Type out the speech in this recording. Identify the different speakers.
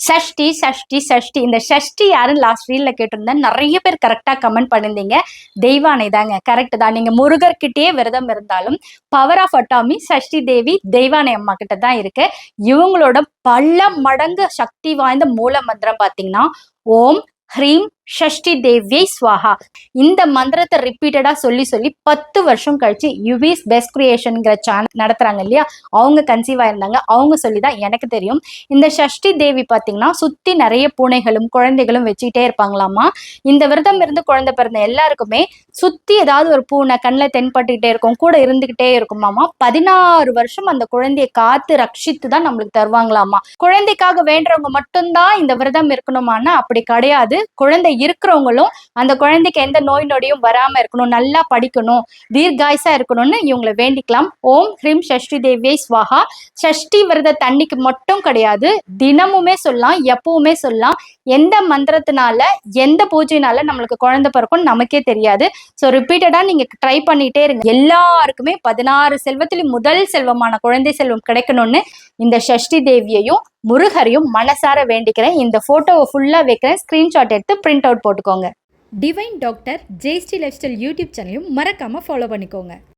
Speaker 1: ஷஷ்டி ஷஷ்டி ஷஷ்டி. இந்த ஷஷ்டி யாருன்னு லாஸ்ட் ரீல்ல கேட்டிருந்தேன். நிறைய பேர் கரெக்டா கமெண்ட் பண்ணியிருந்தீங்க. தெய்வானை தாங்க, கரெக்ட் தான். நீங்க முருகர்கிட்டயே விரதம் இருந்தாலும் பவர் ஆஃப் அட்டாமி ஷஷ்டி தேவி தெய்வானை அம்மா கிட்ட தான் இருக்கு. இவங்களோட பல மடங்கு சக்தி வாய்ந்த மூல மந்திரம் பாத்தீங்கன்னா ஓம் ஹ்ரீம் ஷஷ்டி தேவியை ஸ்வாஹா. இந்த மந்திரத்தை ரிப்பீட்டடா சொல்லி சொல்லி 10 வருஷம் கழிச்சு யுவிஸ் பெஸ்ட் கிரியேஷன்ங்கிற சேனல் நடத்துறாங்க இல்லையா, அவங்க கன்சீவ் ஆயிருந்தாங்க. அவங்க சொல்லிதான் எனக்கு தெரியும். இந்த ஷஷ்டி தேவி பாத்தீங்கன்னா சுத்தி நிறைய பூனைகளும் குழந்தைகளும் வச்சுக்கிட்டே இருப்பாங்களாமா. இந்த விரதம் இருந்து குழந்தை பிறந்த எல்லாருக்குமே சுத்தி ஏதாவது ஒரு பூனை கண்ணில் தென்பட்டுக்கிட்டே இருக்கும், கூட இருந்துகிட்டே இருக்குமாமா. 16 வருஷம் அந்த குழந்தையை காத்து ரட்சித்து தான் நம்மளுக்கு தருவாங்களாமா. குழந்தைக்காக வேண்டவங்க மட்டும்தான் இந்த விரதம் இருக்கணுமானா அப்படி கிடையாது. குழந்தை இருக்கிறவங்களும் அந்த குழந்தைக்கு எந்த நோய் நொடியும் வராம இருக்கணும், நல்லா படிக்கணும், தீர்காயுசா இருக்கணும்னு இவங்களை வேண்டிக்கலாம். ஓம் ஹ்ரீம் ஷஷ்டி தேவியை ஸ்வாஹா. ஷஷ்டி விரத தண்ணிக்கு மட்டும் கிடையாது, தினமுமே சொல்லலாம், எப்பவுமே சொல்லலாம். எந்த மந்திரத்தினால எந்த பூஜைனால நம்மளுக்கு குழந்தை பிறக்கும் நமக்கே தெரியாது. ஸோ ரிப்பீட்டடா நீங்க ட்ரை பண்ணிட்டே இருங்க. எல்லாருக்குமே 16 செல்வத்திலும் முதல் செல்வமான குழந்தை செல்வம் கிடைக்கணும்னு இந்த ஷஷ்டி தேவியையும் முருகரையும் மனசார வேண்டிக்கிறேன். இந்த போட்டோவை ஃபுல்லா வைக்கிறேன், ஸ்கிரீன்ஷாட் எடுத்து பிரிண்ட் அவுட் போட்டுக்கோங்க.
Speaker 2: Divine doctor Jayashree lifestyle YouTube சேனலையும் மறக்காம ஃபாலோ பண்ணிக்கோங்க.